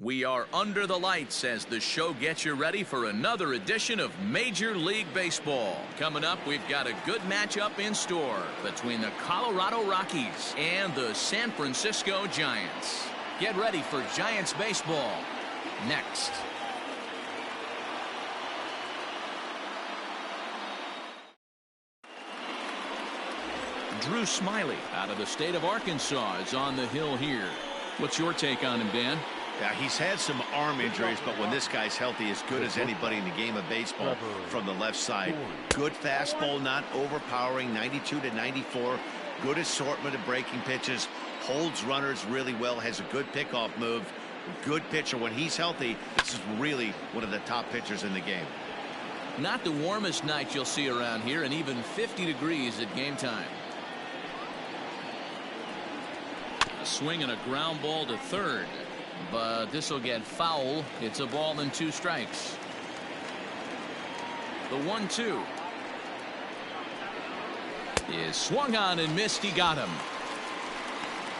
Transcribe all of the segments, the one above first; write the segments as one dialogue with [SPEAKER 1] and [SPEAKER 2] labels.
[SPEAKER 1] We are under the lights as the show gets you ready for another edition of Major League Baseball. Coming up, we've got a good matchup in store between the Colorado Rockies and the San Francisco Giants. Get ready for Giants baseball next. Drew Smiley out of the state of Arkansas is on the hill here. What's your take on him, Dan?
[SPEAKER 2] Yeah, he's had some arm injuries, but when this guy's healthy, as good as anybody in the game of baseball from the left side. Good fastball, not overpowering, 92 to 94. Good assortment of breaking pitches. Holds runners really well, has a good pickoff move. Good pitcher. When he's healthy, this is really one of the top pitchers in the game.
[SPEAKER 1] Not the warmest night you'll see around here, and even 50 degrees at game time. A swing and a ground ball to third. But this will get foul. It's a ball and 2 strikes. The 1-2 is swung on and missed. He got him.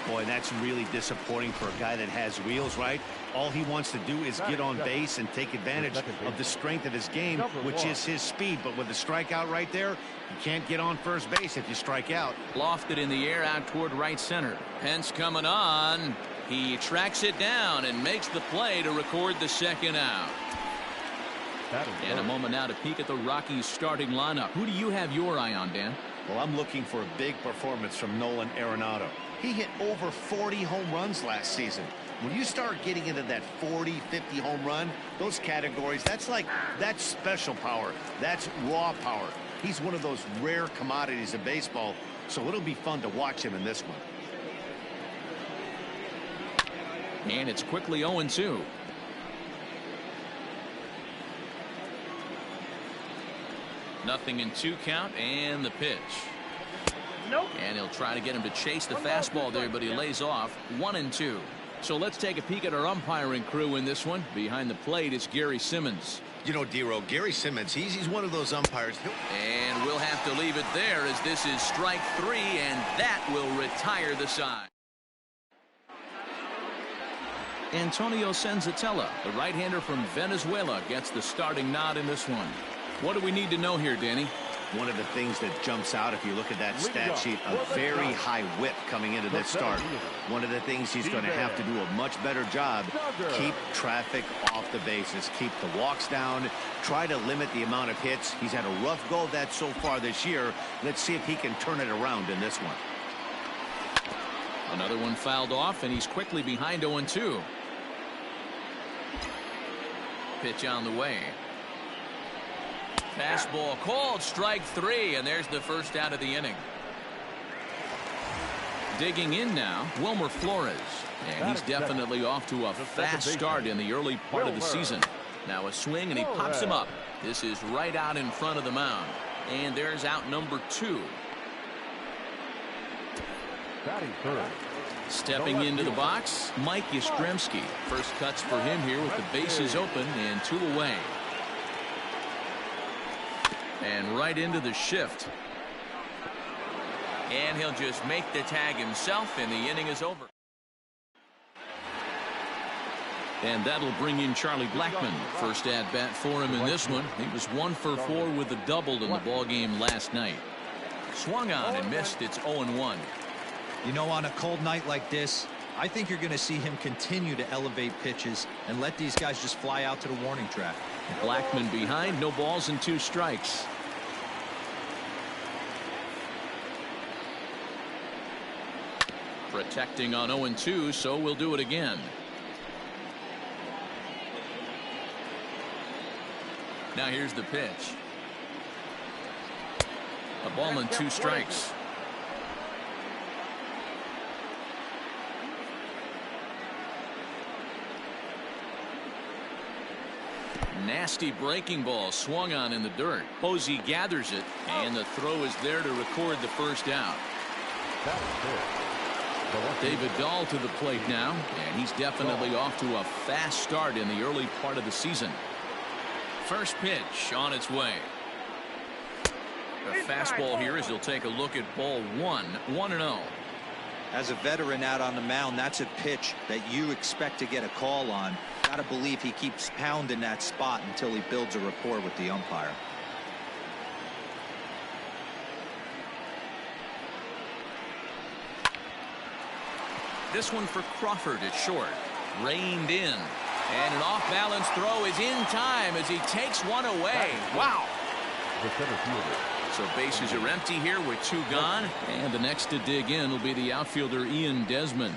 [SPEAKER 2] Boy, that's really disappointing for a guy that has wheels, right? All he wants to do is get on base and take advantage of the strength of his game, which is his speed. But with the strikeout right there, you can't get on first base if you strike out.
[SPEAKER 1] Lofted in the air out toward right center. Pence coming on. He tracks it down and makes the play to record the second out. And a moment now to peek at the Rockies starting lineup. Who do you have your eye on, Dan?
[SPEAKER 2] Well, I'm looking for a big performance from Nolan Arenado. He hit over 40 home runs last season. When you start getting into that 40, 50 home run, those categories, that's special power. That's raw power. He's one of those rare commodities of baseball, so it'll be fun to watch him in this one.
[SPEAKER 1] And it's quickly 0-2. Nothing in 2 count, and the pitch.
[SPEAKER 3] Nope.
[SPEAKER 1] And he'll try to get him to chase the fastball there, but he lays off. 1-2. So let's take a peek at our umpiring crew in this one. Behind the plate is Gary Simmons.
[SPEAKER 2] You know, Dero, Gary Simmons, he's one of those umpires.
[SPEAKER 1] And we'll have to leave it there as this is strike 3, and that will retire the side. Antonio Senzatella, the right-hander from Venezuela, gets the starting nod in this one. What do we need to know here, Danny?
[SPEAKER 2] One of the things that jumps out if you look at that stat sheet, a very high whip coming into this start. One of the things he's going to have to do a much better job, keep traffic off the bases, keep the walks down, try to limit the amount of hits. He's had a rough go of that so far this year. Let's see if he can turn it around in this one.
[SPEAKER 1] Another one fouled off, and he's quickly behind 0-2. Pitch on the way. Fastball called, strike 3, and there's the first out of the inning. Digging in now, Wilmer Flores, and he's definitely off to a fast start in the early part of the season. Now a swing, and he pops him up. This is right out in front of the mound, and there's out number 2.
[SPEAKER 3] Batting third.
[SPEAKER 1] Stepping into the box, Mike Yastrzemski. First cuts for him here with the bases open and 2 away. And right into the shift. And he'll just make the tag himself, and the inning is over. And that'll bring in Charlie Blackmon. First at bat for him in this one. He was 1 for 4 with a double in the ball game last night. Swung on and missed. It's 0-1.
[SPEAKER 4] You know, on a cold night like this, I think you're going to see him continue to elevate pitches and let these guys just fly out to the warning track.
[SPEAKER 1] Blackmon behind, no balls and 2 strikes. Protecting on 0-2, so we'll do it again. Now here's the pitch. A ball and 2 strikes. Nasty breaking ball swung on in the dirt. Posey gathers it, and the throw is there to record the first out. David Dahl to the plate now, and he's definitely off to a fast start in the early part of the season. First pitch on its way. The fastball here as he'll take a look at ball 1, 1-0.
[SPEAKER 4] As a veteran out on the mound, that's a pitch that you expect to get a call on. Gotta believe he keeps pounding that spot until he builds a rapport with the umpire.
[SPEAKER 1] This one for Crawford at short. Reined in. And an off-balance throw is in time as he takes one away. Wow.
[SPEAKER 3] The center fielder.
[SPEAKER 1] So bases are empty here with 2 gone. And the next to dig in will be the outfielder Ian Desmond.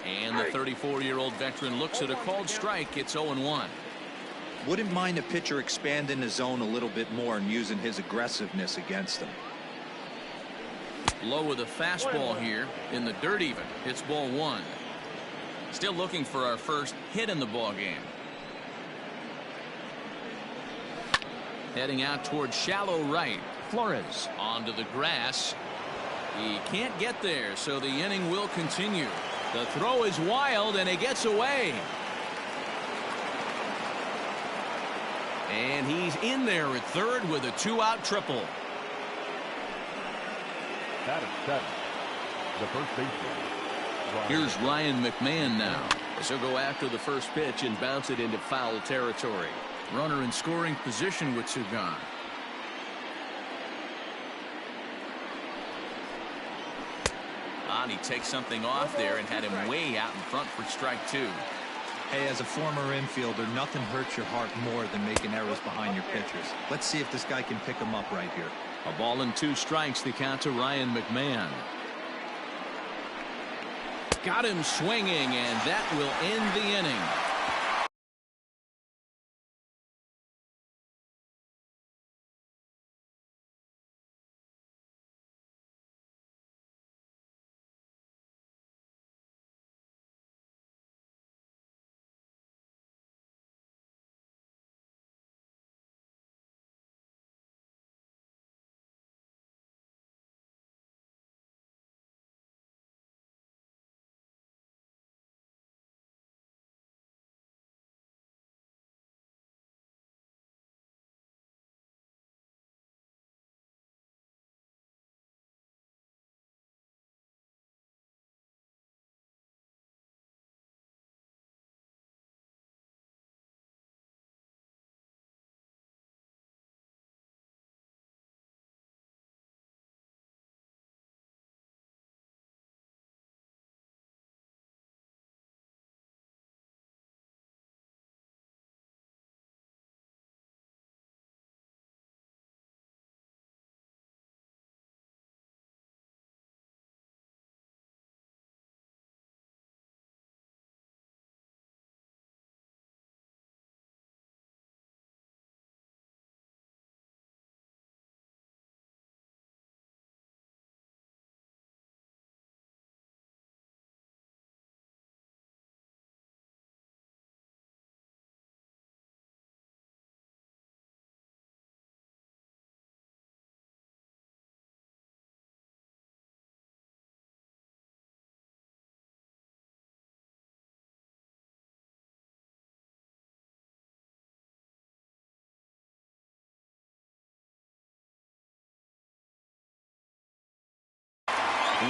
[SPEAKER 1] And the 34-year-old veteran looks at a called strike. It's 0-1.
[SPEAKER 4] Wouldn't mind a pitcher expanding the zone a little bit more and using his aggressiveness against them.
[SPEAKER 1] Low with a fastball here in the dirt even. It's ball 1. Still looking for our first hit in the ball game. Heading out towards shallow right. Flores onto the grass. He can't get there, so the inning will continue. The throw is wild, and it gets away. And he's in there at third with a 2-out triple.
[SPEAKER 3] That is 7. The first baseman.
[SPEAKER 1] Here's Ryan McMahon now. As he'll go after the first pitch and bounce it into foul territory. Runner in scoring position with 2 gone. And he takes something off there and had him way out in front for strike 2.
[SPEAKER 4] Hey, as a former infielder, nothing hurts your heart more than making errors behind your pitchers. Let's see if this guy can pick them up right here.
[SPEAKER 1] A ball and 2 strikes, the count to Ryan McMahon. Got him swinging, and that will end the inning.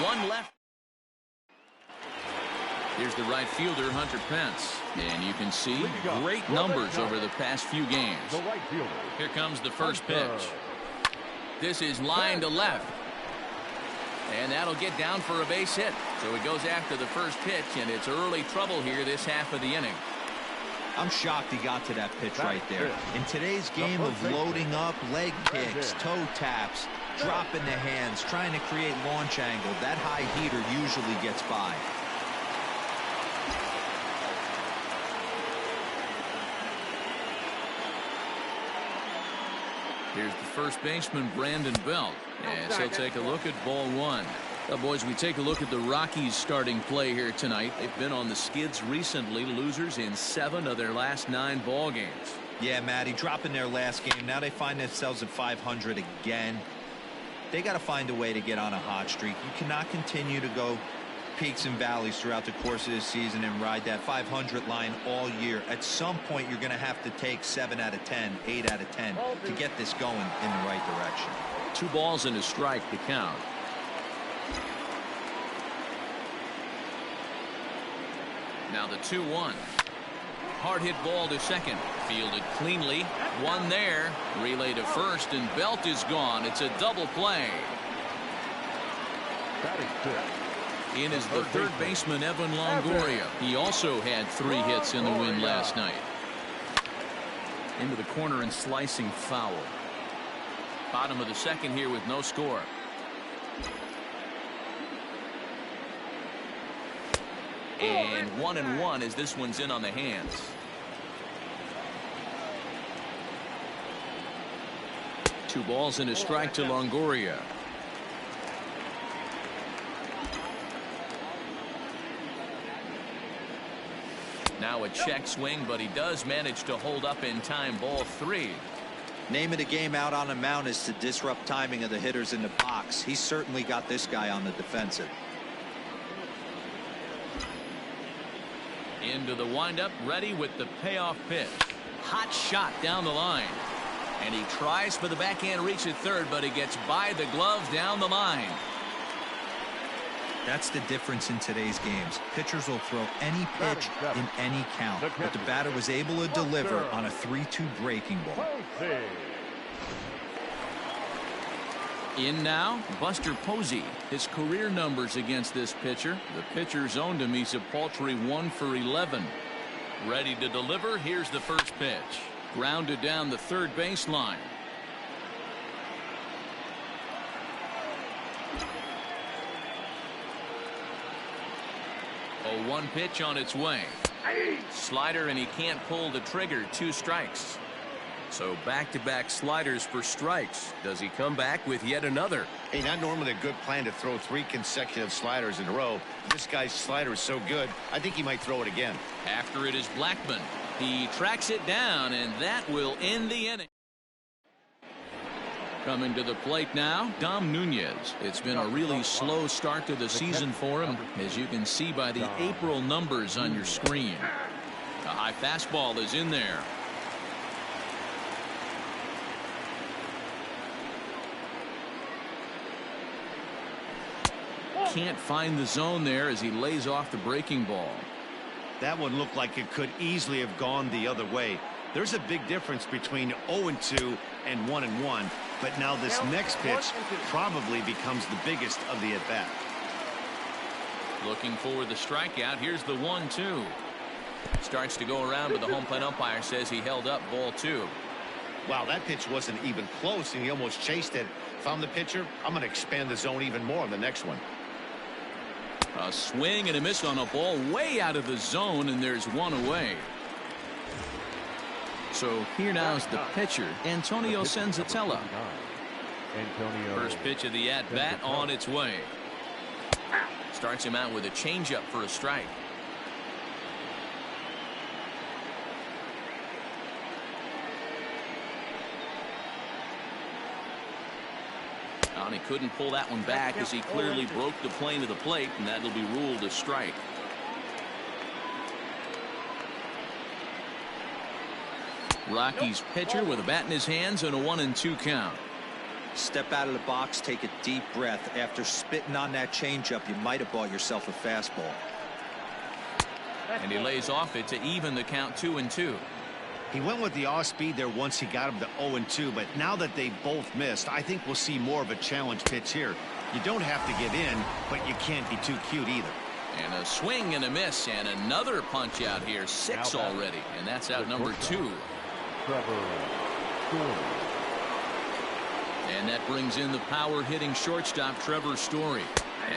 [SPEAKER 1] One left. Here's the right fielder, Hunter Pence. And you can see great numbers over the past few games.
[SPEAKER 3] The right fielder.
[SPEAKER 1] Here comes the first pitch. This is line to left. And that'll get down for a base hit. So he goes after the first pitch, and it's early trouble here this half of the inning.
[SPEAKER 4] I'm shocked he got to that pitch right there. In today's game of loading up, leg kicks, toe taps, dropping the hands, trying to create launch angle, that high heater usually gets by.
[SPEAKER 1] Here's the first baseman, Brandon Belt, as he'll take a look at ball 1. Well, boys, we take a look at the Rockies starting play here tonight. They've been on the skids recently, losers in 7 of their last 9 ball games.
[SPEAKER 4] Yeah, Matty, dropping their last game. Now they find themselves at 500 again. They got to find a way to get on a hot streak. You cannot continue to go peaks and valleys throughout the course of this season and ride that 500 line all year. At some point, you're going to have to take 7 out of 10, 8 out of 10 to get this going in the right direction. 2
[SPEAKER 1] balls and a strike to count. Now the 2-1. Hard hit ball to second. Fielded cleanly. One there. Relay to first, and Belt is gone. It's a double play. In is the third baseman, Evan Longoria. He also had 3 hits in the win last night. Into the corner and slicing foul. Bottom of the second here with no score. And 1-1 as this one's in on the hands. Two balls and a strike to Longoria. Now a check swing, but he does manage to hold up in time. Ball 3.
[SPEAKER 4] Name of the game out on the mound is to disrupt timing of the hitters in the box. He's certainly got this guy on the defensive.
[SPEAKER 1] Into the windup, ready with the payoff pitch. Hot shot down the line. And he tries for the backhand reach at third, but he gets by the gloves down the line.
[SPEAKER 4] That's the difference in today's games. Pitchers will throw any pitch in any count, but the batter was able to deliver on a 3-2 breaking ball.
[SPEAKER 1] In now, Buster Posey. His career numbers against this pitcher. The pitcher's owned him. He's a paltry 1 for 11. Ready to deliver. Here's the first pitch. Grounded down the third baseline. 0-1 pitch on its way. Slider, and he can't pull the trigger. 2 strikes. So back-to-back sliders for strikes. Does he come back with yet another?
[SPEAKER 2] Hey, not normally a good plan to throw 3 consecutive sliders in a row. This guy's slider is so good, I think he might throw it again.
[SPEAKER 1] After it is Blackman. He tracks it down, and that will end the inning. Coming to the plate now, Dom Nunez. It's been a really slow start to the season for him, as you can see by the April numbers on your screen. A high fastball is in there. Can't find the zone there as he lays off the breaking ball.
[SPEAKER 2] That one looked like it could easily have gone the other way. There's a big difference between 0-2 and 1-1, but now this next pitch probably becomes the biggest of the at-bat.
[SPEAKER 1] Looking for the strikeout. Here's the 1-2. Starts to go around, but the home plate umpire says he held up ball 2.
[SPEAKER 2] Wow, that pitch wasn't even close, and he almost chased it. If I'm the pitcher, I'm going to expand the zone even more on the next one.
[SPEAKER 1] A swing and a miss on a ball way out of the zone, and there's one away. So here now is the pitcher, Antonio Senzatella. First pitch of the at-bat on its way. Starts him out with a changeup for a strike. And he couldn't pull that one back as he clearly broke the plane of the plate, and that'll be ruled a strike. Rockies pitcher with a bat in his hands and a 1-2 count.
[SPEAKER 4] Step out of the box, take a deep breath. After spitting on that changeup, you might have bought yourself a fastball.
[SPEAKER 1] And he lays off it to even the count 2-2.
[SPEAKER 2] He went with the off speed there once he got him to 0-2, but now that they both missed, I think we'll see more of a challenge pitch here. You don't have to give in, but you can't be too cute either.
[SPEAKER 1] And a swing and a miss, and another punch out here. 6 already, and that's out number 2. And that brings in the power hitting shortstop Trevor Story,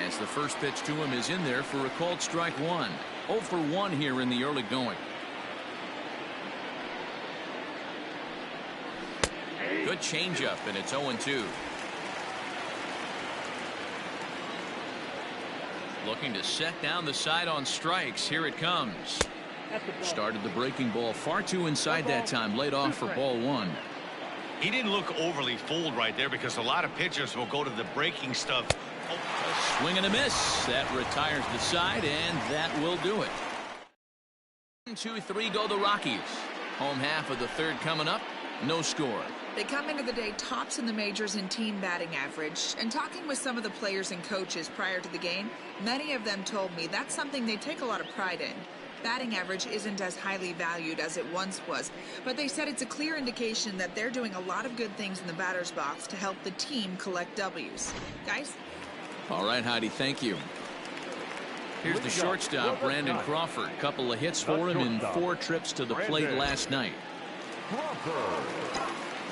[SPEAKER 1] as the first pitch to him is in there for a called strike 1. 0 for 1 here in the early going. Good changeup, and it's 0-2. Looking to set down the side on strikes. Here it comes. Started the breaking ball far too inside that time. Laid off for ball 1.
[SPEAKER 2] He didn't look overly fooled right there, because a lot of pitchers will go to the breaking stuff.
[SPEAKER 1] A swing and a miss. That retires the side, and that will do it. 1, 2, 3 go the Rockies. Home half of the third coming up. No score.
[SPEAKER 5] They come into the day tops in the majors in team batting average. And talking with some of the players and coaches prior to the game, many of them told me that's something they take a lot of pride in. batting average isn't as highly valued as it once was, but they said it's a clear indication that they're doing a lot of good things in the batter's box to help the team collect W's. Guys?
[SPEAKER 1] All right, Heidi, thank you. Here's the shortstop, Brandon Crawford. Couple of hits for him in 4 trips to the plate last night.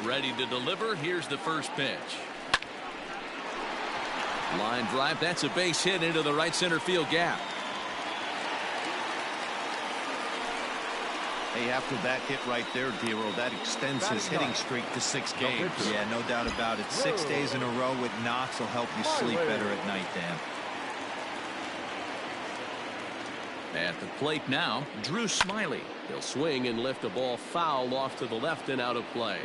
[SPEAKER 1] Ready to deliver. Here's the first pitch. Line drive. That's a base hit into the right center field gap.
[SPEAKER 2] Hey, after that hit right there, Dero, that extends his hitting streak to 6 games.
[SPEAKER 4] Yeah, no doubt about it. 6 days in a row with knocks will help you sleep better at night, Dan.
[SPEAKER 1] At the plate now, Drew Smiley. He'll swing and lift a ball foul off to the left and out of play.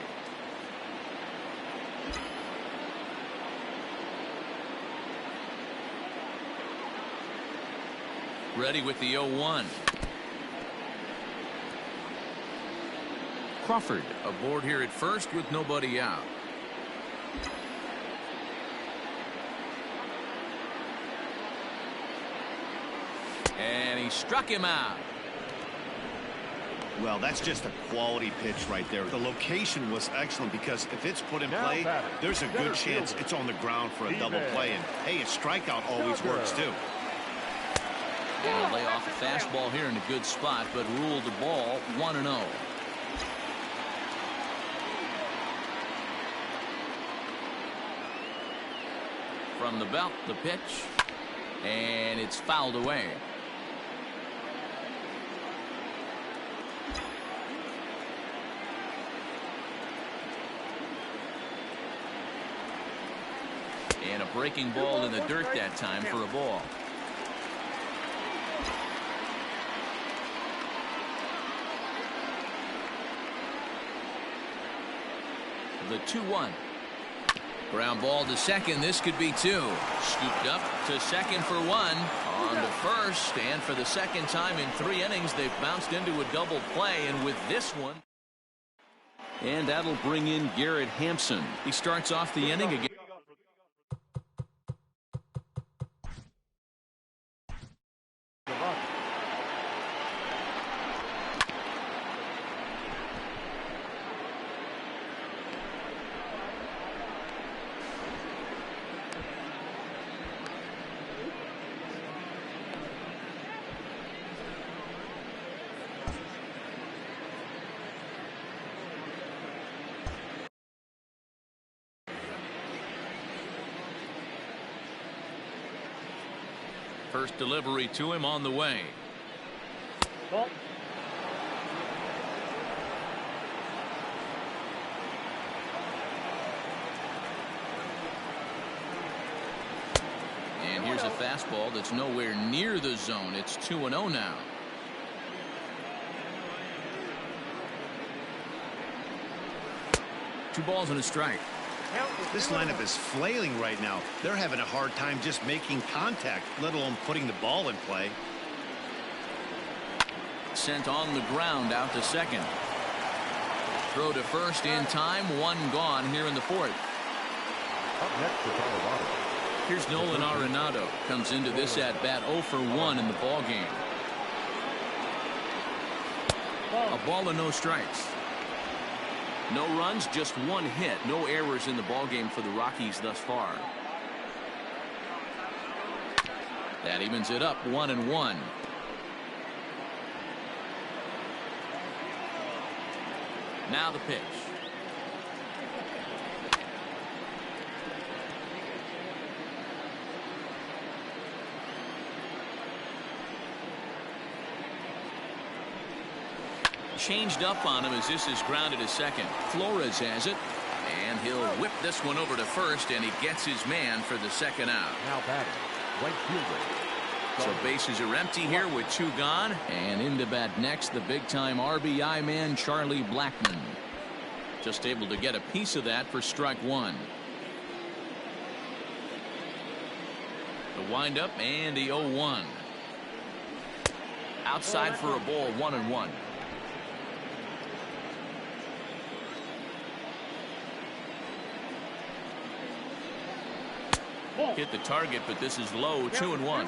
[SPEAKER 1] Ready with the 0-1. Crawford aboard here at first with nobody out. And he struck him out.
[SPEAKER 2] Well, that's just a quality pitch right there. The location was excellent because if it's put in play, there's a good chance it's on the ground for a double play. And hey, a strikeout always works too.
[SPEAKER 1] And lay off a fastball here in a good spot, but ruled the ball 1-0. From the belt, the pitch, and it's fouled away. And a breaking ball in the dirt that time for a ball. The 2-1. Ground ball to second. This could be 2. Scooped up to second for 1. On to first. And for the second time in 3 innings, they've bounced into a double play. And with this one. And that'll bring in Garrett Hampson. He starts off the inning again. First delivery to him on the way. And here's a fastball that's nowhere near the zone. It's 2-0 now. Two balls and a strike.
[SPEAKER 2] This lineup is flailing right now. They're having a hard time just making contact, let alone putting the ball in play.
[SPEAKER 1] Sent on the ground out to second. Throw to first in time. 1 gone here in the 4th.
[SPEAKER 3] Up next for Colorado.
[SPEAKER 1] Here's Nolan Arenado. Comes into this at bat 0 for 1 in the ball game. A ball and no strikes. No runs, just 1 hit. No errors in the ballgame for the Rockies thus far. That evens it up 1-1. Now the pitch. Changed up on him as this is grounded to second. Flores has it, and he'll whip this one over to first, and he gets his man for the second out.
[SPEAKER 3] Now batting, right fielder.
[SPEAKER 1] So bases are empty here with 2 gone, and into bat next, the big-time RBI man Charlie Blackmon. Just able to get a piece of that for strike 1. The windup and the 0-1. Outside for a ball, 1-1. Hit the target, but this is low, 2-1.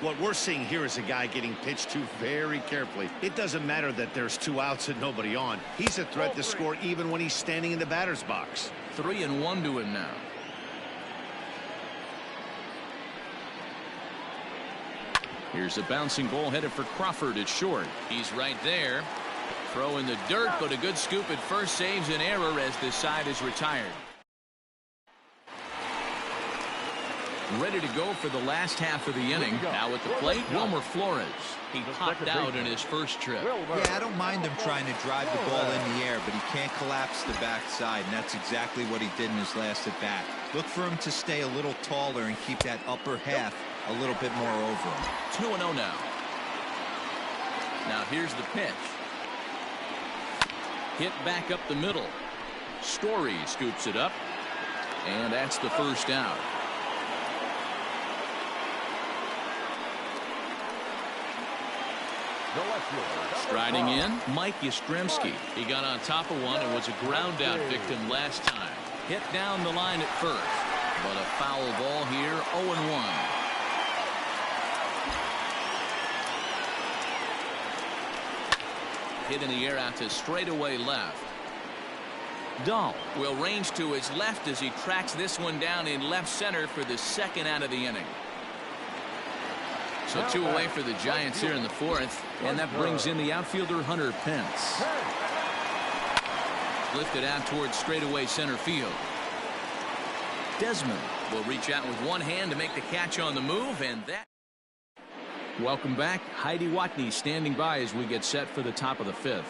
[SPEAKER 2] What we're seeing here is a guy getting pitched to very carefully. It doesn't matter that there's 2 outs and nobody on. He's a threat to score even when he's standing in the batter's box.
[SPEAKER 1] 3-1 to him now. Here's a bouncing ball headed for Crawford at short. He's right there. Throw in the dirt, but a good scoop at first saves an error as this side is retired. Ready to go for the last half of the inning. Now at the plate, Wilmer Flores. He popped out in his first trip.
[SPEAKER 4] Yeah, I don't mind him trying to drive the ball in the air, but he can't collapse the backside, and that's exactly what he did in his last at bat. Look for him to stay a little taller and keep that upper half a little bit more over him.
[SPEAKER 1] 2-0 now. Now here's the pitch. Hit back up the middle. Story scoops it up, and that's the first out. Striding in, Mike Yastrzemski. He got on top of one and was a ground out victim last time. Hit down the line at first, but a foul ball here, 0-1. Hit in the air out to straightaway left. Dahl will range to his left as he tracks this one down in left center for the second out of the inning. So 2 away for the Giants here in the 4th, and that brings in the outfielder Hunter Pence. Lifted out towards straightaway center field. Desmond will reach out with one hand to make the catch on the move, and that. Welcome back. Heidi Watney standing by as we get set for the top of the 5th.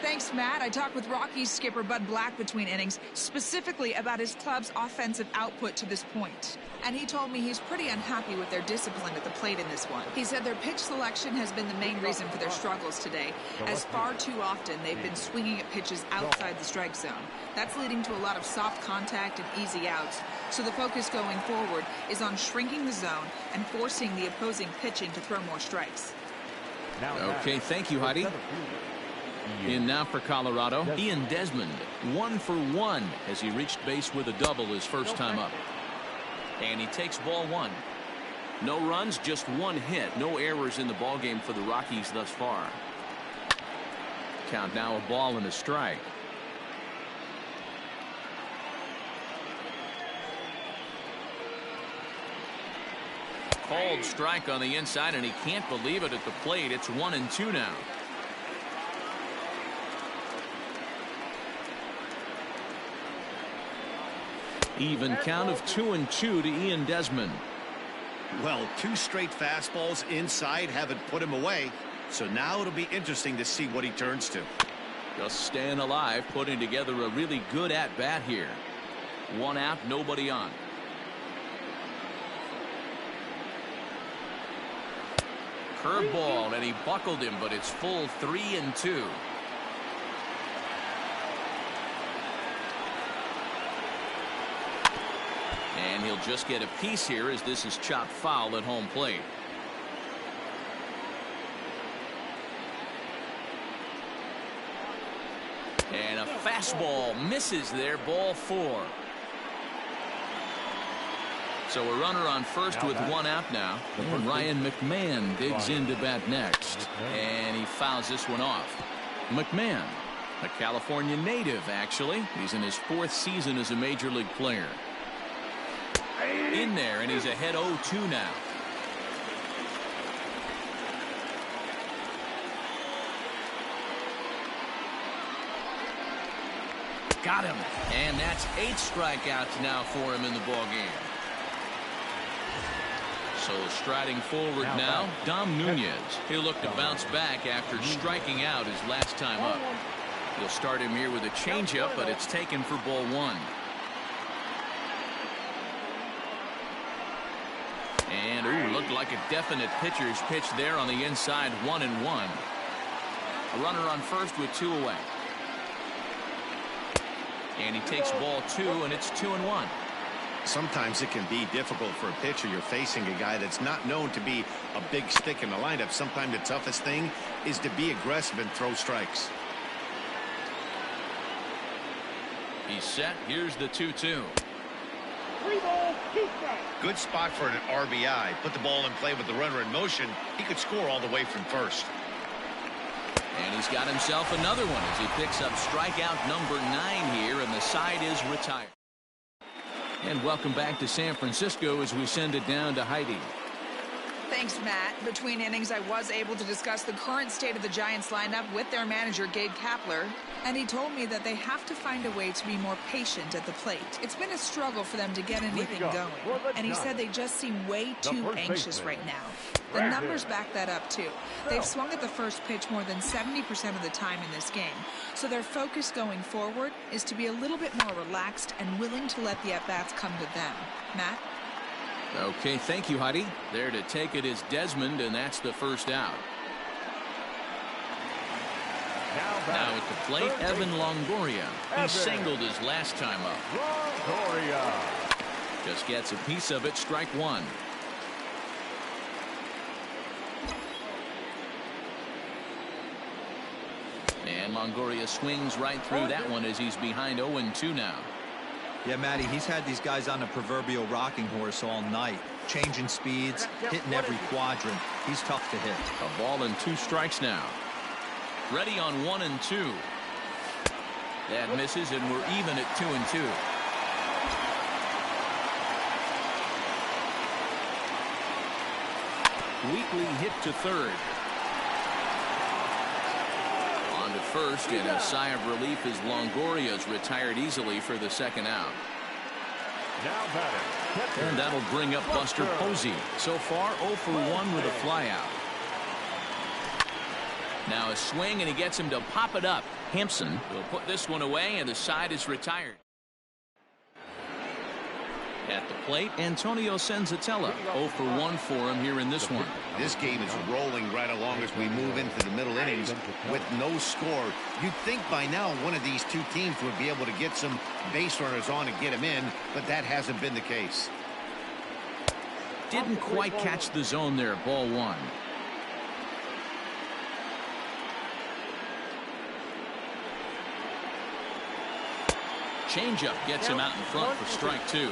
[SPEAKER 5] Thanks, Matt. I talked with Rockies skipper Bud Black between innings, specifically about his club's offensive output to this point. And he told me he's pretty unhappy with their discipline at the plate in this one. He said their pitch selection has been the main reason for their struggles today, as far too often they've been swinging at pitches outside the strike zone. That's leading to a lot of soft contact and easy outs. So the focus going forward is on shrinking the zone and forcing the opposing pitching to throw more strikes.
[SPEAKER 1] Okay, thank you, Heidi. In now for Colorado, Ian Desmond, 1 for 1 as he reached base with a double his first time up. And he takes ball 1. No runs, just 1 hit. No errors in the ballgame for the Rockies thus far. Count now, a ball and a strike. Called strike on the inside, and he can't believe it at the plate. It's 1-2 now. Even count of 2-2 to Ian Desmond.
[SPEAKER 2] Well, 2 straight fastballs inside haven't put him away. So now it'll be interesting to see what he turns to.
[SPEAKER 1] Just staying alive, putting together a really good at-bat here. 1 out, nobody on. Curveball, and he buckled him, but it's full 3-2. And he'll just get a piece here as this is chopped foul at home plate. And a fastball misses there, ball 4. So a runner on first with 1 out now. And Ryan McMahon digs into bat next. And he fouls this one off. McMahon, a California native, actually. He's in his 4th season as a major league player. In there, and he's ahead 0-2 now. Got him. And that's 8 strikeouts now for him in the ballgame. So striding forward now, Dom Nunez. He'll look to bounce back after striking out his last time up. He'll start him here with a changeup, but it's taken for ball 1. And looked like a definite pitcher's pitch there on the inside, 1-1. A runner on first with 2 away. And he takes ball 2, and it's 2-1.
[SPEAKER 2] Sometimes it can be difficult for a pitcher. You're facing a guy that's not known to be a big stick in the lineup. Sometimes the toughest thing is to be aggressive and throw strikes.
[SPEAKER 1] He's set. Here's the 2-2.
[SPEAKER 2] Good spot for an RBI. Put the ball in play with the runner in motion. He could score all the way from first.
[SPEAKER 1] And he's got himself another one as he picks up strikeout number 9 here, and the side is retired. And welcome back to San Francisco as we send it down to Heidi.
[SPEAKER 5] Thanks, Matt. Between innings, I was able to discuss the current state of the Giants lineup with their manager, Gabe Kapler, and he told me that they have to find a way to be more patient at the plate. It's been a struggle for them to get anything going, and he said they just seem way too anxious right now. The numbers back that up, too. They've swung at the first pitch more than 70% of the time in this game, so their focus going forward is to be a little bit more relaxed and willing to let the at-bats come to them. Matt?
[SPEAKER 1] Okay, thank you, Heidi. There to take it is Desmond, and that's the first out. Now at the plate, Evan Longoria. He singled his last time up.
[SPEAKER 3] Longoria
[SPEAKER 1] just gets a piece of it, strike 1. And Longoria swings right through that one as he's behind 0-2 now.
[SPEAKER 4] Yeah, Matty, he's had these guys on a proverbial rocking horse all night, changing speeds, hitting every quadrant. He's tough to hit.
[SPEAKER 1] A ball and 2 strikes now. Ready on 1-2. That misses, and we're even at 2-2. Weekly hit to third. On to first, and a sigh of relief as Longoria's retired easily for the second out. And that'll bring up Buster Posey. So far, 0 for 1 with a flyout. Now a swing, and he gets him to pop it up. Hampson will put this one away, and the side is retired. At the plate, Antonio Senzatella. 0 for 1 for him here in this one.
[SPEAKER 2] This game is rolling right along as we move into the middle innings with no score. You'd think by now one of these two teams would be able to get some base runners on and get them in, but that hasn't been the case.
[SPEAKER 1] Didn't quite catch the zone there. Ball 1. Changeup gets him out in front for strike 2.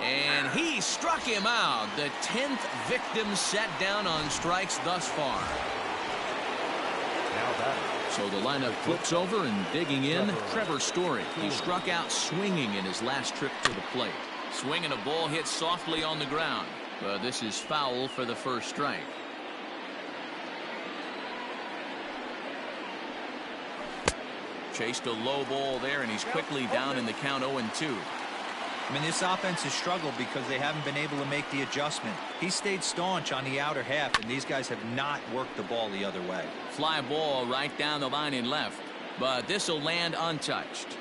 [SPEAKER 1] And he struck him out. The 10th victim set down on strikes thus far. So the lineup flips over, and digging in, Trevor Story. He struck out swinging in his last trip to the plate. Swinging, a ball hit softly on the ground. But this is foul for the first strike. Chased a low ball there, and he's quickly down in the count 0-2.
[SPEAKER 4] I mean, this offense has struggled because they haven't been able to make the adjustment. He stayed staunch on the outer half, and these guys have not worked the ball the other way.
[SPEAKER 1] Fly ball right down the line in left, but this will land untouched.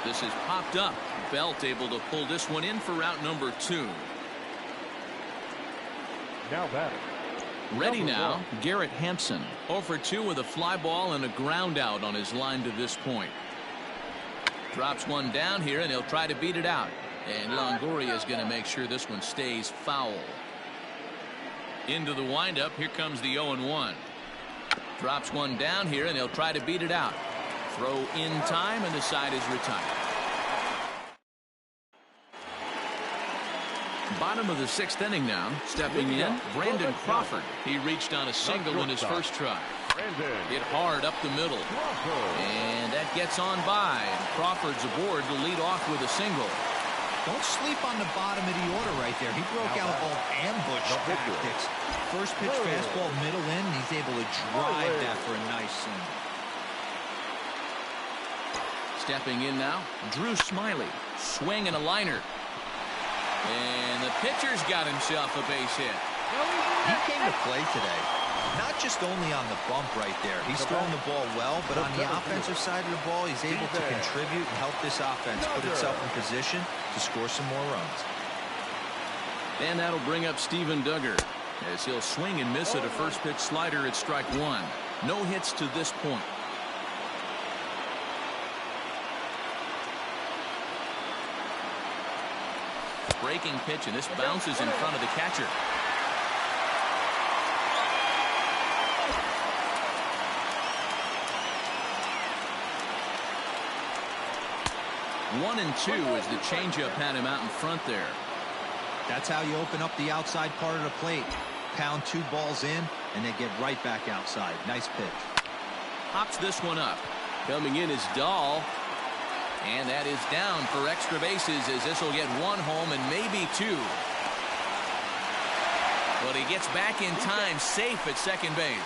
[SPEAKER 1] This is popped up. Belt able to pull this one in for route number 2.
[SPEAKER 3] Now batting.
[SPEAKER 1] Ready now, Garrett Hampson. 0 for 2 with a fly ball and a ground out on his line to this point. Drops one down here, and he'll try to beat it out. And Longoria is going to make sure this one stays foul. Into the windup, here comes the 0-1. Drops one down here, and he'll try to beat it out. Throw in time, and the side is retired. Bottom of the 6th inning now. Stepping in, Brandon Crawford. He reached on a single in his first try. Hit hard up the middle. And that gets on by. And Crawford's aboard to lead off with a single.
[SPEAKER 4] Don't sleep on the bottom of the order right there. He broke out all ambush tactics. First pitch fastball middle in, and he's able to drive that for a nice single.
[SPEAKER 1] Stepping in now, Drew Smiley. Swing and a liner. And the pitcher's got himself a base hit.
[SPEAKER 4] He came to play today. Not just only on the bump right there. He's throwing the ball well, but on the offensive side of the ball, he's able to contribute and help this offense put itself in position to score some more runs.
[SPEAKER 1] And that'll bring up Steven Duggar as he'll swing and miss at a first pitch slider at strike 1. No hits to this point. Breaking pitch, and this bounces in front of the catcher. One and two as the changeup had him out in front there.
[SPEAKER 4] That's how you open up the outside part of the plate. Pound 2 balls in, and they get right back outside. Nice pitch.
[SPEAKER 1] Hops this one up. Coming in is Dahl. And that is down for extra bases as this will get 1 home and maybe 2. But he gets back in time, safe at second base.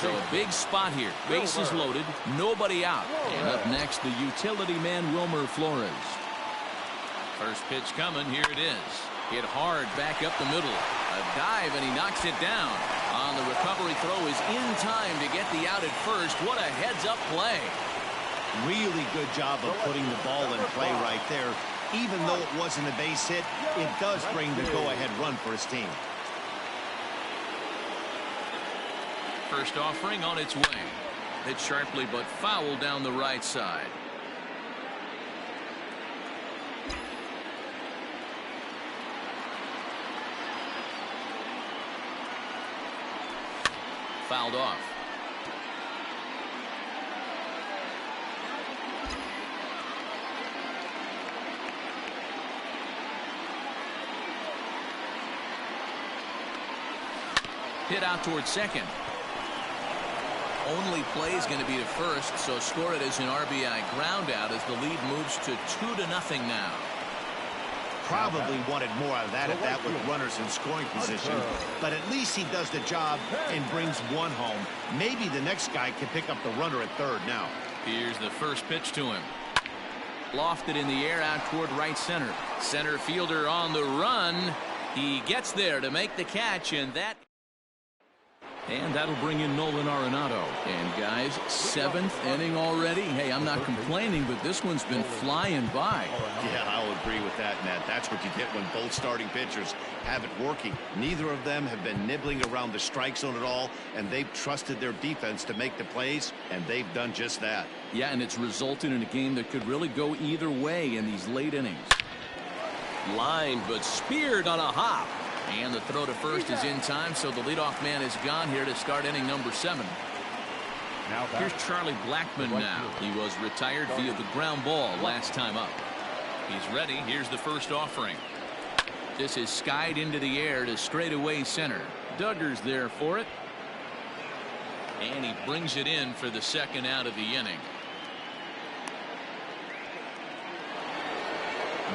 [SPEAKER 1] So a big spot here. Bases loaded, nobody out. And up next, the utility man, Wilmer Flores. First pitch coming. Here it is. Hit hard back up the middle. A dive, and he knocks it down. On the recovery throw is in time to get the out at first. What a heads-up play.
[SPEAKER 2] Really good job of putting the ball in play right there. Even though it wasn't a base hit, it does bring the go-ahead run for his team.
[SPEAKER 1] First offering on its way. Hit sharply but foul down the right side. Fouled off. Hit out towards second. Only play is going to be to first, so score it as an RBI ground out as the lead moves to 2-0 now.
[SPEAKER 2] Probably wanted more out of that at that with runners in scoring position, but at least he does the job and brings 1 home. Maybe the next guy can pick up the runner at third now.
[SPEAKER 1] Here's the first pitch to him. Lofted in the air out toward right center. Center fielder on the run. He gets there to make the catch, and that'll bring in Nolan Arenado. And guys, 7th inning already. Hey, I'm not complaining, but this one's been flying by.
[SPEAKER 2] Yeah, I'll agree with that, Matt. That's what you get when both starting pitchers have it working. Neither of them have been nibbling around the strike zone at all, and they've trusted their defense to make the plays, and they've done just that.
[SPEAKER 1] Yeah, and it's resulted in a game that could really go either way in these late innings. Lined but speared on a hop. And the throw to first is in time, so the leadoff man is gone here to start inning number 7. Here's Charlie Blackmon now. He was retired via the ground ball last time up. He's ready. Here's the first offering. This is skied into the air to straightaway center. Duggar's there for it. And he brings it in for the second out of the inning.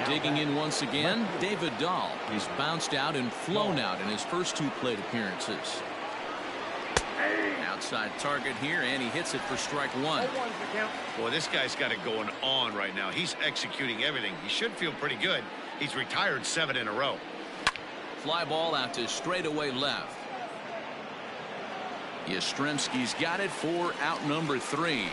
[SPEAKER 1] Digging in once again, David Dahl. He's bounced out and flown out in his first 2 plate appearances. Outside target here, and he hits it for strike 1.
[SPEAKER 2] Boy, this guy's got it going on right now. He's executing everything. He should feel pretty good. He's retired 7 in a row.
[SPEAKER 1] Fly ball out to straightaway left. Yastrzemski's got it for out number 3.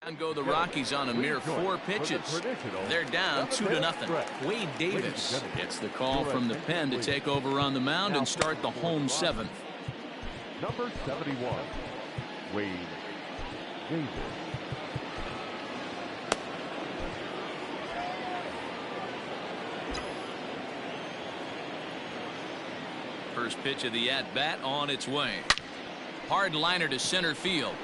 [SPEAKER 1] Down go the Rockies on a mere 4 pitches. They're down 2-0. Wade Davis gets the call from the pen to take over on the mound and start the home 7th.
[SPEAKER 3] Number 71, Wade Davis.
[SPEAKER 1] First pitch of the at-bat on its way. Hard liner to center field.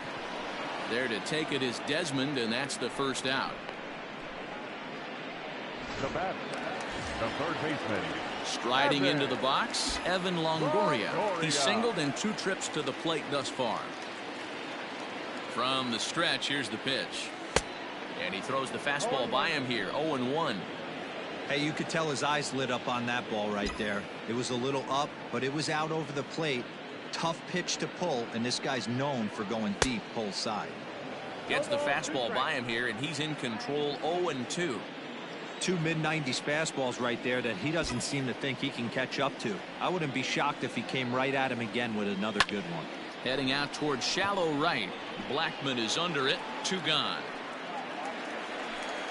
[SPEAKER 1] There to take it is Desmond, and that's the first out.
[SPEAKER 3] The batter, the third baseman.
[SPEAKER 1] Striding into the box, Evan Longoria. He's singled in 2 trips to the plate thus far. From the stretch, here's the pitch. And he throws the fastball by him here, 0-1.
[SPEAKER 4] Hey, you could tell his eyes lit up on that ball right there. It was a little up, but it was out over the plate. Tough pitch to pull, and this guy's known for going deep pull side.
[SPEAKER 1] Gets the fastball by him here, and he's in control, 0-2.
[SPEAKER 4] 2 mid-90s fastballs right there that he doesn't seem to think he can catch up to. I wouldn't be shocked if he came right at him again with another good one.
[SPEAKER 1] Heading out towards shallow right. Blackmon is under it, 2 gone.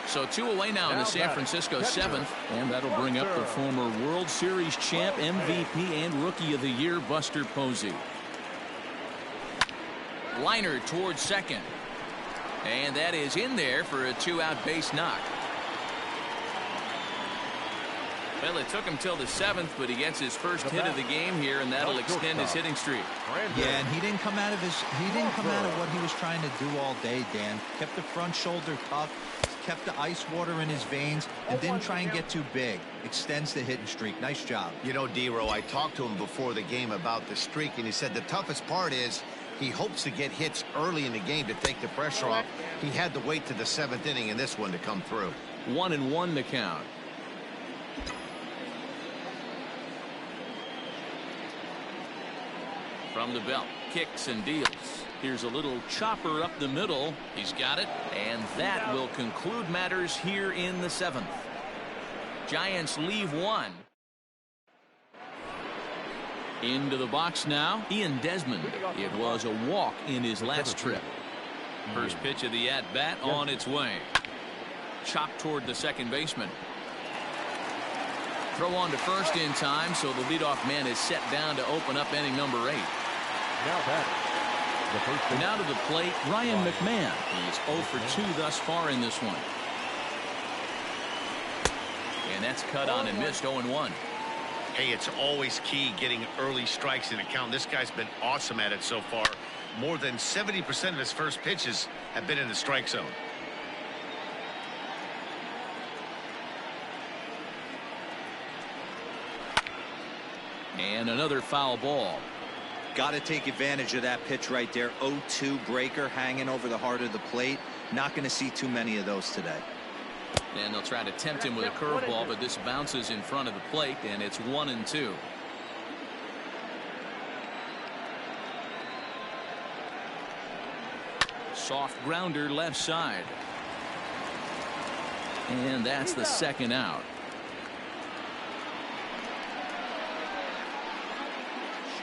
[SPEAKER 1] So 2 away now in the San Francisco 7th, and that'll bring up the former World Series champ, MVP, and Rookie of the Year, Buster Posey. Liner towards second. And that is in there for a 2-out base knock. Well, it took him till the 7th, but he gets his first hit of the game here, and that'll extend his hitting streak.
[SPEAKER 4] Yeah, and he didn't come out of what he was trying to do all day, Dan. Kept the front shoulder tough, kept the ice water in his veins, and didn't try and get too big. Extends the hitting streak. Nice job.
[SPEAKER 2] You know, D-Row, I talked to him before the game about the streak, and he said the toughest part is he hopes to get hits early in the game to take the pressure off. He had to wait to the 7th inning in this one to come through.
[SPEAKER 1] 1-1 to count. From the belt, kicks and deals. Here's a little chopper up the middle. He's got it, and that will conclude matters here in the 7th. Giants leave one. Into the box now, Ian Desmond. It was a walk in his last trip. First pitch of the at-bat on its way. Chopped toward the second baseman. Throw on to first in time, so the leadoff man is set down to open up inning number 8. Now to the plate, Ryan McMahon. He's 0 for 2 thus far in this one. And that's cut on and missed 0-1.
[SPEAKER 2] Hey, it's always key getting early strikes in a count. This guy's been awesome at it so far. More than 70% of his first pitches have been in the strike zone.
[SPEAKER 1] And another foul ball.
[SPEAKER 4] Got to take advantage of that pitch right there. 0-2 breaker hanging over the heart of the plate. Not going to see too many of those today.
[SPEAKER 1] And they'll try to tempt him with a curveball, but this bounces in front of the plate, and it's 1-2. Soft grounder left side. And that's the second out.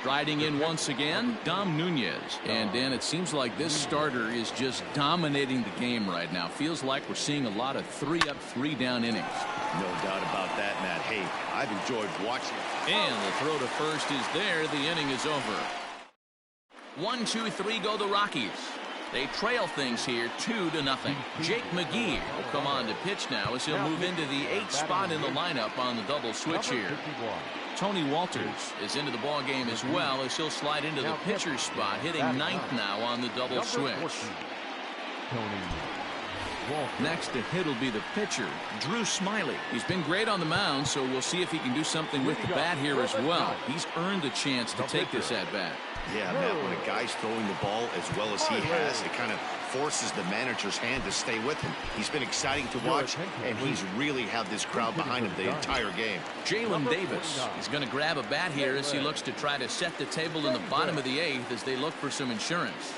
[SPEAKER 1] Striding in once again, Dom Nunez. And Dan, it seems like this starter is just dominating the game right now. Feels like we're seeing a lot of 3-up, 3-down innings.
[SPEAKER 2] No doubt about that, Matt. Hey, I've enjoyed watching.
[SPEAKER 1] And the throw to first is there. The inning is over. 1-2-3 go the Rockies. They trail things here 2-0. Jake McGee will come on to pitch now as he'll move into the 8th spot in the lineup on the double switch here. Tony Walters is into the ball game as well as he'll slide into the pitcher's spot, hitting 9th now on the double switch. Next to hit will be the pitcher, Drew Smiley. He's been great on the mound, so we'll see if he can do something with the bat here as well. He's earned a chance to take this at bat.
[SPEAKER 2] Yeah, Matt, when a guy's throwing the ball as well as he has, it kind of forces the manager's hand to stay with him. He's been exciting to watch, and he's really had this crowd behind him the entire game.
[SPEAKER 1] Jalen Davis is going to grab a bat here as he looks to try to set the table in the bottom of the 8th as they look for some insurance.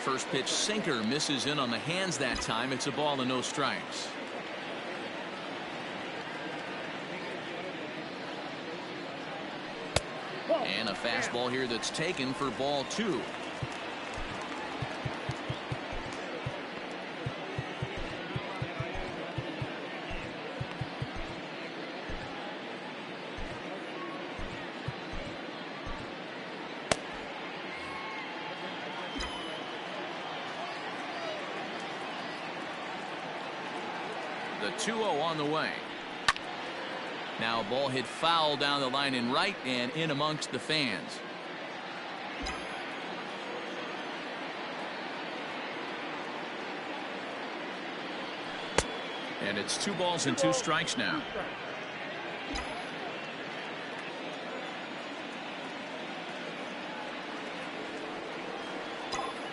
[SPEAKER 1] First pitch sinker misses in on the hands that time. It's a ball and no strikes. And a fastball here that's taken for ball 2. The 2-0 on the way. Now a ball hit foul down the line in right and in amongst the fans. And it's 2 balls and 2 strikes now.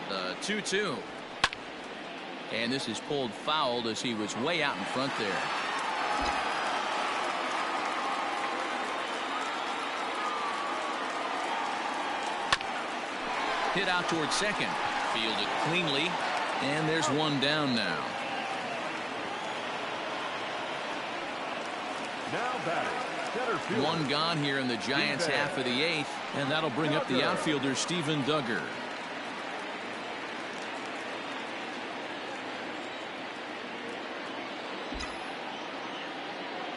[SPEAKER 1] The 2-2. And this is pulled fouled as he was way out in front there. Hit out towards second. Fielded cleanly. And there's one down now. One gone here in the Giants' half of the 8th. And that'll bring up the outfielder, Steven Duggar.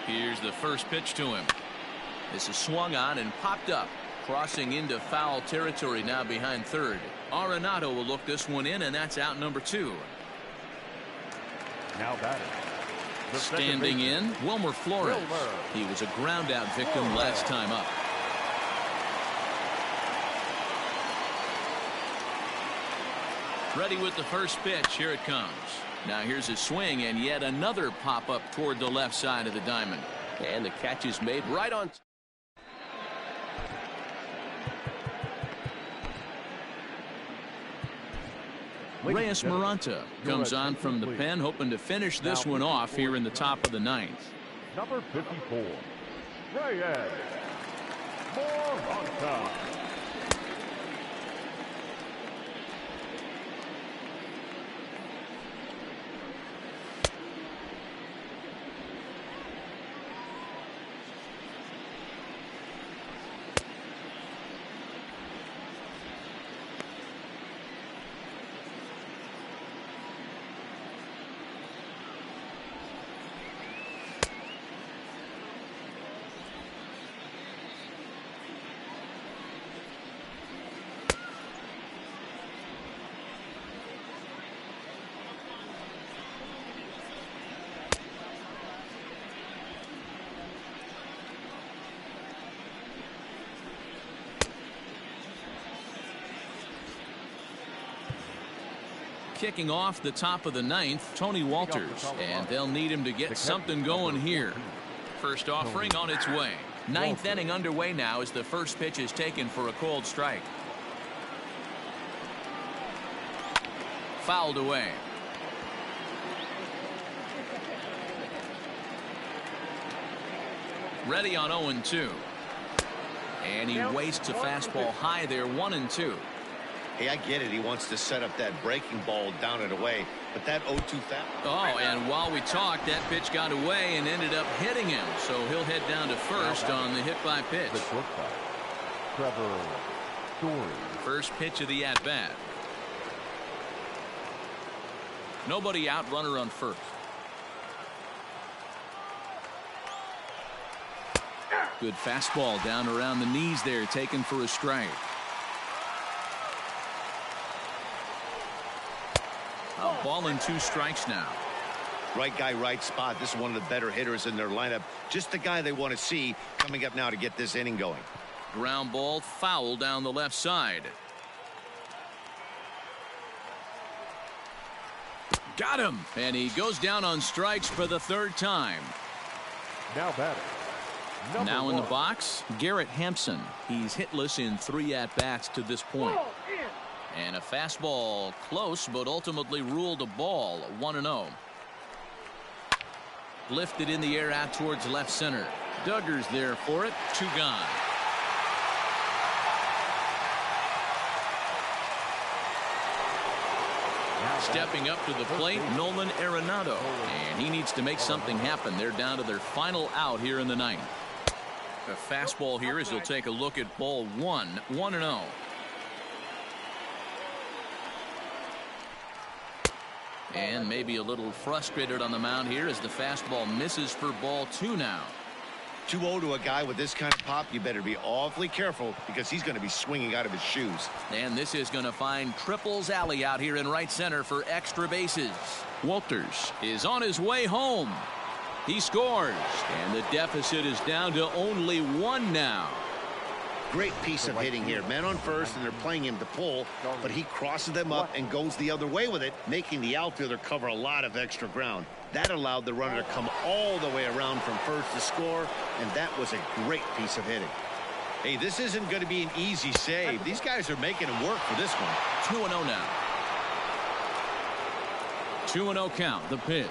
[SPEAKER 1] Here's the first pitch to him. This is swung on and popped up, crossing into foul territory now behind third. Arenado will look this one in, and that's out number 2.
[SPEAKER 3] Now batting. The
[SPEAKER 1] Standing in, Wilmer Flores. He was a ground out victim last time up. Ready with the first pitch. Here it comes. Now here's a swing and yet another pop up toward the left side of the diamond. And the catch is made right on. Reyes Maranta comes on from the pen, hoping to finish this one off here in the top of the 9th.
[SPEAKER 3] Number 54, Reyes Maranta.
[SPEAKER 1] Kicking off the top of the 9th, Tony Walters, and they'll need him to get something going here. First offering on its way. 9th inning underway now as the first pitch is taken for a called strike. Fouled away. Ready on 0-2. And he wastes a fastball high there, 1-2.
[SPEAKER 2] Hey, I get it. He wants to set up that breaking ball down and away, but that 0-2 foul.
[SPEAKER 1] Oh, and while we talked, that pitch got away and ended up hitting him. So he'll head down to first on the hit by pitch.
[SPEAKER 3] The shortstop, Trevor Story.
[SPEAKER 1] First pitch of the at-bat. Nobody out, runner on first. Good fastball down around the knees there, taken for a strike. A ball and 2 strikes now.
[SPEAKER 2] Right guy, right spot. This is one of the better hitters in their lineup. Just the guy they want to see coming up now to get this inning going.
[SPEAKER 1] Ground ball foul down the left side. Got him. And he goes down on strikes for the 3rd time.
[SPEAKER 3] Now batting.
[SPEAKER 1] Now in the box, Garrett Hampson. He's hitless in 3 at-bats to this point. And a fastball close, but ultimately ruled a ball, 1-0. Lifted in the air out towards left center. Duggar's there for it. 2 gone. Stepping up to the plate, Nolan Arenado. And he needs to make something happen. They're down to their final out here in the 9th. A fastball here as he'll take a look at ball 1, 1-0. And maybe a little frustrated on the mound here as the fastball misses for ball 2 now.
[SPEAKER 2] 2-0 to a guy with this kind of pop. You better be awfully careful because he's going to be swinging out of his shoes.
[SPEAKER 1] And this is going to find Triples Alley out here in right center for extra bases. Walters is on his way home. He scores, and the deficit is down to only 1 now.
[SPEAKER 2] Great piece of hitting here. Men on first, and they're playing him to pull, but he crosses them up and goes the other way with it, making the outfielder cover a lot of extra ground. That allowed the runner to come all the way around from first to score, and that was a great piece of hitting. Hey, this isn't going to be an easy save. These guys are making him work for this one.
[SPEAKER 1] 2-0 now. 2-0 count, the pitch.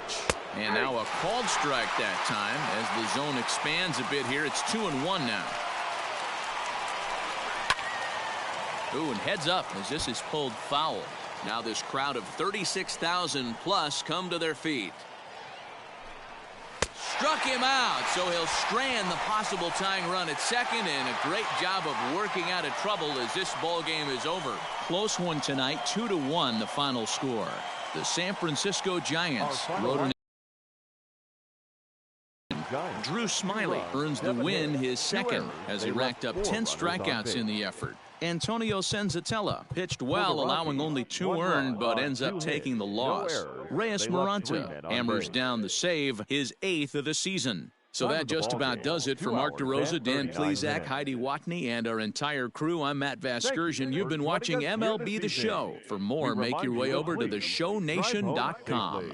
[SPEAKER 1] And now a called strike that time as the zone expands a bit here. It's 2-1 now. Ooh, and heads up as this is pulled foul. Now this crowd of 36,000 plus come to their feet. Struck him out, so he'll strand the possible tying run at second, and a great job of working out of trouble as this ball game is over. Close one tonight, 2-1 the final score. The San Francisco Giants rode an Drew Smyly earns the win, his second, as he racked up 10 strikeouts in the effort. Antonio Senzatella pitched well, allowing only 2 earned, but ends up taking the loss. Reyes Maranta hammers down the save, his 8th of the season. So that just about does it for Mark DeRosa, Dan Plezak, Heidi Watney, and our entire crew. I'm Matt Vasgersian. You've been watching MLB The Show. For more, make your way over to theshownation.com.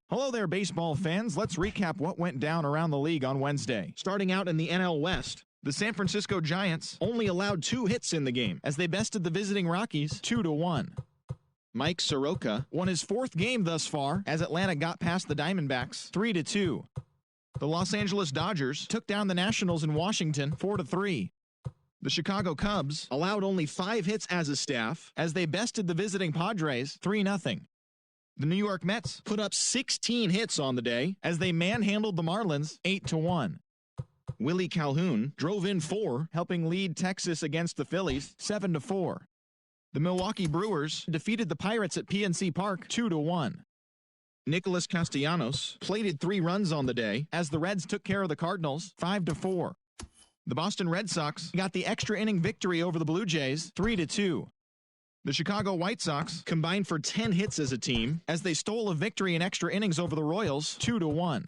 [SPEAKER 6] Hello there, baseball fans. Let's recap what went down around the league on Wednesday. Starting out in the NL West, the San Francisco Giants only allowed 2 hits in the game as they bested the visiting Rockies 2-1. Mike Soroka won his 4th game thus far as Atlanta got past the Diamondbacks 3-2. The Los Angeles Dodgers took down the Nationals in Washington 4-3. The Chicago Cubs allowed only 5 hits as a staff as they bested the visiting Padres 3-0. The New York Mets put up 16 hits on the day as they manhandled the Marlins 8-1. Willie Calhoun drove in 4, helping lead Texas against the Phillies 7-4. The Milwaukee Brewers defeated the Pirates at PNC Park 2-1. Nicholas Castellanos plated 3 runs on the day as the Reds took care of the Cardinals 5-4. The Boston Red Sox got the extra inning victory over the Blue Jays 3-2. The Chicago White Sox combined for 10 hits as a team as they stole a victory in extra innings over the Royals 2-1.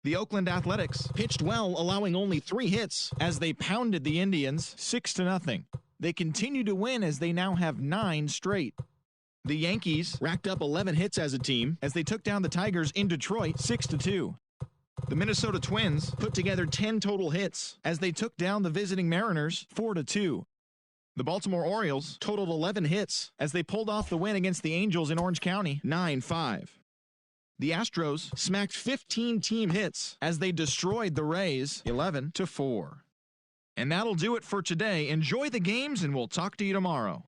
[SPEAKER 6] The Oakland Athletics pitched well, allowing only 3 hits as they pounded the Indians 6-0. They continue to win as they now have 9 straight. The Yankees racked up 11 hits as a team as they took down the Tigers in Detroit 6-2. The Minnesota Twins put together 10 total hits as they took down the visiting Mariners 4-2. The Baltimore Orioles totaled 11 hits as they pulled off the win against the Angels in Orange County 9-5. The Astros smacked 15 team hits as they destroyed the Rays 11-4. And that'll do it for today. Enjoy the games, and we'll talk to you tomorrow.